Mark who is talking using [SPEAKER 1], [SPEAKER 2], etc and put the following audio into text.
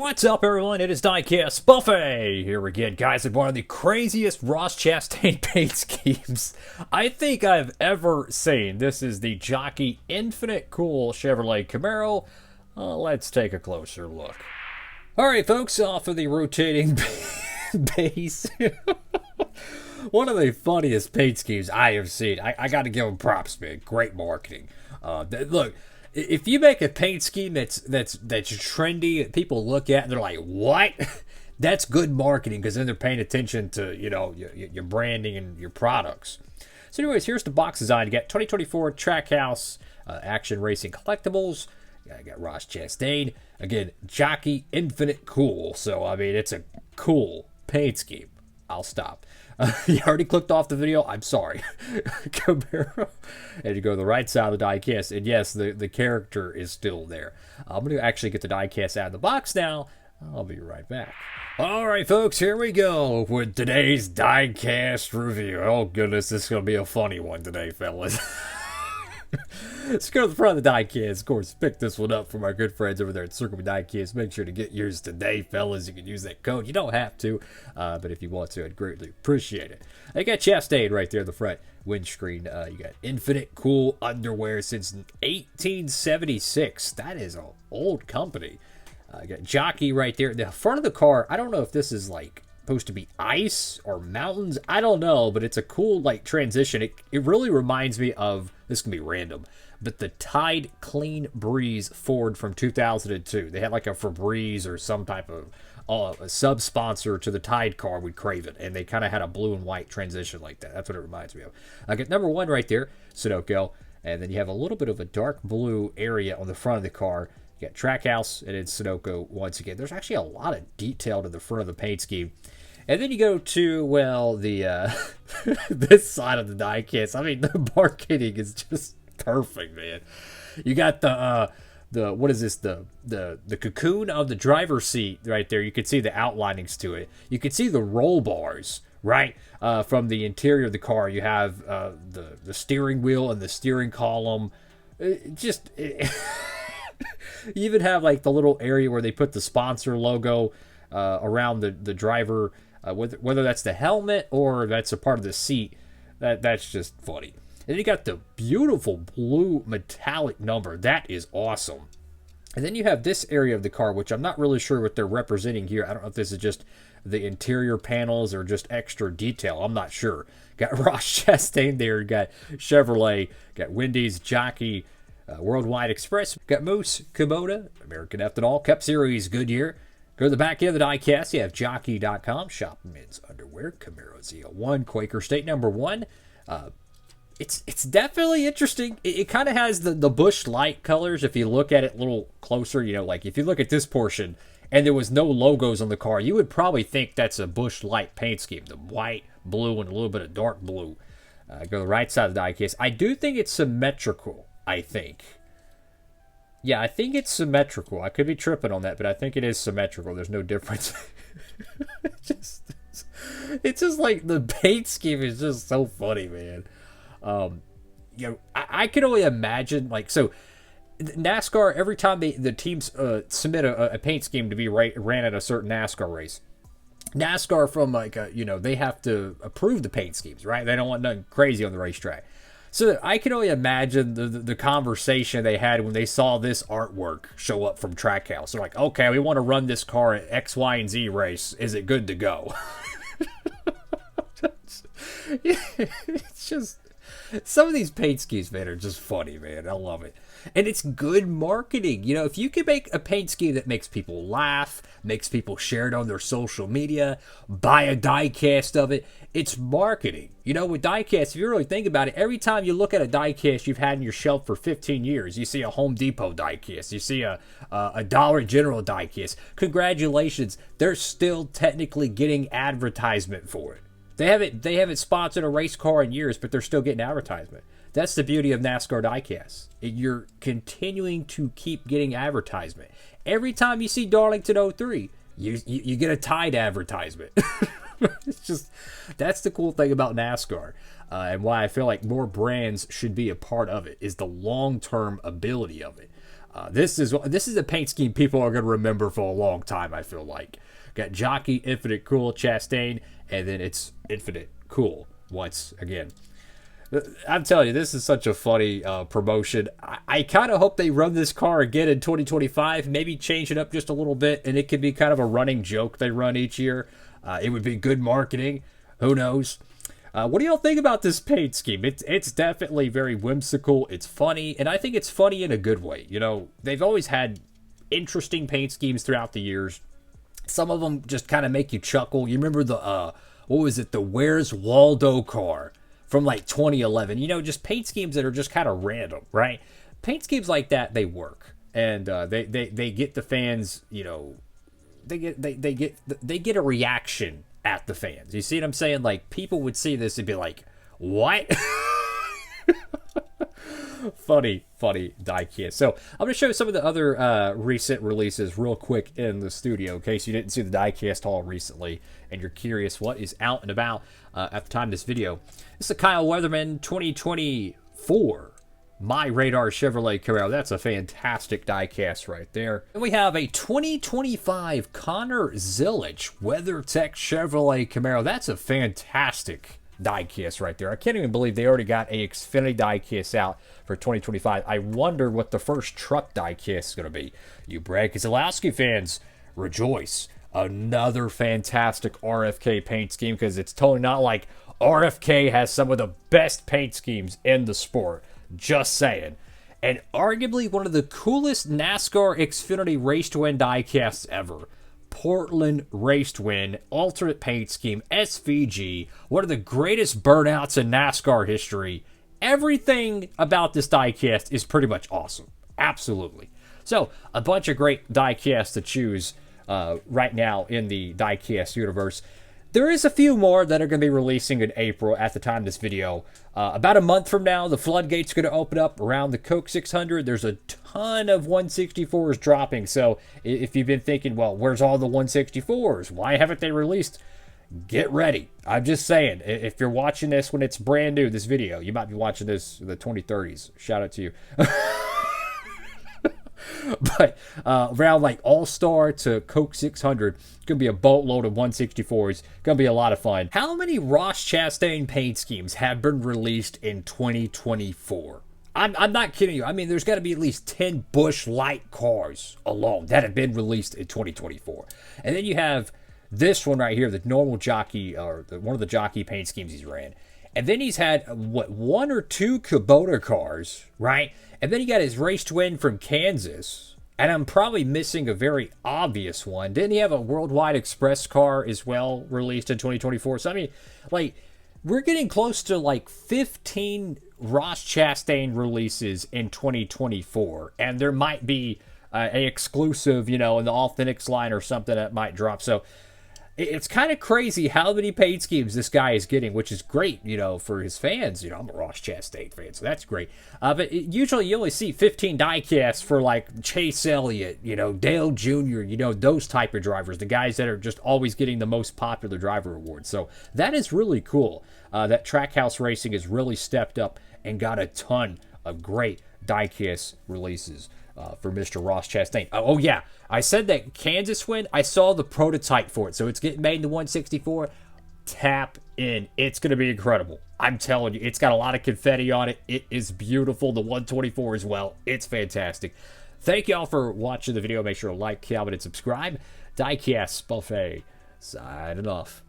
[SPEAKER 1] What's up, everyone? It is Diecastbuffet here again, guys, with one of the craziest Ross Chastain paint schemes I think I've ever seen. This is the Jockey Infinite Cool Chevrolet Camaro. Let's take a closer look. Alright, folks, off of the rotating base. One of the funniest paint schemes I have seen. I got to give them props, man. Great marketing. Look. If you make a paint scheme that's trendy, that people look at and they're like, "What?" That's good marketing because then they're paying attention to your branding and your products. So, anyways, here's the box design. You got 2024 Trackhouse Action Racing Collectibles. I got Ross Chastain again. Jockey Infinite Cool. So I mean, it's a cool paint scheme. I'll stop. You already clicked off the video. I'm sorry. Camaro. And you go to the right side of the diecast. And yes, the character is still there. I'm going to actually get the diecast out of the box now. I'll be right back. All right, folks, here we go with today's diecast review. Oh, goodness, this is going to be a funny one today, fellas. Let's go to the front of the diecast. Of course, pick this one up from our good friends over there at Circle Diecast. Make sure to get yours today, fellas. You can use that code. You don't have to, but if you want to, I'd greatly appreciate it. I got Chastain right there in the front windscreen. You got Infinite Cool underwear since 1876. That is an old company. You got Jockey right there. The front of the car, I don't know if this is like supposed to be ice or mountains. I don't know, but it's a cool like transition. It really reminds me of, this can be random, but the Tide Clean Breeze Ford from 2002. They had like a Febreze or some type of a sub-sponsor to the Tide car with Craven, and they kind of had a blue and white transition like that. That's what it reminds me of. I got number one right there, Sunoco, and then you have a little bit of a dark blue area on the front of the car. You got Trackhouse, and it's Sunoco once again. There's actually a lot of detail to the front of the paint scheme. And then you go to, well, the this side of the diecast. I mean, the marketing is just perfect, man. You got the what is this? The cocoon of the driver's seat right there. You can see the outlinings to it. You can see the roll bars, right? From the interior of the car. You have the steering wheel and the steering column. You even have like the little area where they put the sponsor logo around the driver, whether that's the helmet or that's a part of the seat. That's just funny. And then you got the beautiful blue metallic number. That is awesome. And then you have this area of the car, which I'm not really sure what they're representing here. I don't know if this is just the interior panels or just extra detail. I'm not sure. Got Ross Chastain there. Got Chevrolet. Got Wendy's, Jockey, Worldwide Express. Got Moose, Kubota, American Ethanol, Cup Series, Goodyear. Go to the back end of the diecast. You have Jockey.com, shop men's underwear, Camaro Z01, Quaker State number one. It's definitely interesting. It kind of has the Busch Light colors. If you look at it a little closer, like if you look at this portion and there was no logos on the car, you would probably think that's a Busch Light paint scheme. The white, blue, and a little bit of dark blue. Go to the right side of the diecast. I do think it's symmetrical. I think. Yeah, I think it's symmetrical. I could be tripping on that, but I think it is symmetrical. There's no difference. It's just like the paint scheme is just so funny, man. I can only imagine, like, so NASCAR, every time the teams submit a paint scheme to be ran at a certain NASCAR race, NASCAR from like they have to approve the paint schemes, right? They don't want nothing crazy on the racetrack. So I can only imagine the conversation they had when they saw this artwork show up from Trackhouse. They're like, okay, we want to run this car at X, Y, and Z race. Is it good to go? It's just, some of these paint schemes, man, are just funny, man. I love it. And it's good marketing. If you can make a paint scheme that makes people laugh, makes people share it on their social media, buy a diecast of it, it's marketing. With diecast, if you really think about it, every time you look at a diecast you've had in your shelf for 15 years, you see a Home Depot diecast, you see a Dollar General diecast. Congratulations, they're still technically getting advertisement for it. They haven't sponsored a race car in years, but they're still getting advertisement. That's the beauty of NASCAR Diecast. You're continuing to keep getting advertisement. Every time you see Darlington 03, you get a Tide advertisement. It's just, that's the cool thing about NASCAR, and why I feel like more brands should be a part of it, is the long-term ability of it. This is a paint scheme people are going to remember for a long time, I feel like. Got Jockey, Infinite Cool, Chastain, and then it's Infinite Cool once again. I'm telling you, this is such a funny promotion. I kind of hope they run this car again in 2025. Maybe change it up just a little bit, and it could be kind of a running joke they run each year. It would be good marketing. Who knows? What do y'all think about this paint scheme? It's definitely very whimsical. It's funny, and I think it's funny in a good way. You know, they've always had interesting paint schemes throughout the years. Some of them just kind of make you chuckle. You remember the, what was it? The Where's Waldo car from like 2011. You know, just paint schemes that are just kind of random, right? Paint schemes like that, they work. And they get the fans, you know, they get a reaction at the fans. You see what I'm saying? Like, people would see this and be like, what? funny diecast. So I'm going to show you some of the other recent releases real quick in the studio in case you didn't see the diecast haul recently and you're curious what is out and about at the time of this video. This is a Kyle Weatherman 2024 My Radar Chevrolet Camaro. That's a fantastic diecast right there. And we have a 2025 Connor Zilic WeatherTech Chevrolet Camaro. That's a fantastic diecast right there. I can't even believe they already got a Xfinity diecast out for 2025. I wonder what the first truck diecast is going to be. You Brad Keselowski fans, rejoice. Another fantastic RFK paint scheme, because it's totally not like RFK has some of the best paint schemes in the sport. Just saying. And arguably one of the coolest NASCAR Xfinity Race to Win diecasts ever. Portland Race to Win, alternate paint scheme, SVG, one of the greatest burnouts in NASCAR history. Everything about this diecast is pretty much awesome. Absolutely. So, a bunch of great diecasts to choose right now in the diecast universe. There is a few more that are going to be releasing in April at the time of this video. About a month from now, the floodgate's going to open up around the Coke 600. There's a ton of 164s dropping. So if you've been thinking, well, where's all the 164s? Why haven't they released? Get ready. I'm just saying, if you're watching this when it's brand new, this video, you might be watching this in the 2030s. Shout out to you. But around like All-Star to Coke 600, it's going to be a boatload of 164s. Going to be a lot of fun. How many Ross Chastain paint schemes have been released in 2024? I'm not kidding you. I mean, there's got to be at least 10 Busch Light cars alone that have been released in 2024. And then you have this one right here, the normal Jockey, or one of the Jockey paint schemes he's ran. And then he's had, what, 1 or 2 Kubota cars, right? And then he got his Race to Win from Kansas. And I'm probably missing a very obvious one. Didn't he have a Worldwide Express car as well released in 2024? So, I mean, like, we're getting close to, like, 15 Ross Chastain releases in 2024. And there might be an exclusive, you know, in the Authentics line or something that might drop. So, it's kind of crazy how many paint schemes this guy is getting, which is great, you know, for his fans. You know, I'm a Ross Chastain fan, so that's great. But usually you only see 15 diecasts for, like, Chase Elliott, you know, Dale Jr., you know, those type of drivers, the guys that are just always getting the most popular driver awards. So that is really cool. That Trackhouse Racing has really stepped up and got a ton of great diecast releases for Mr. Ross Chastain. Oh, yeah. I said that Kansas win. I saw the prototype for it. So it's getting made in the 164. Tap in. It's going to be incredible. I'm telling you, it's got a lot of confetti on it. It is beautiful. The 124 as well. It's fantastic. Thank y'all for watching the video. Make sure to like, comment, and subscribe. Diecastbuffet signing off.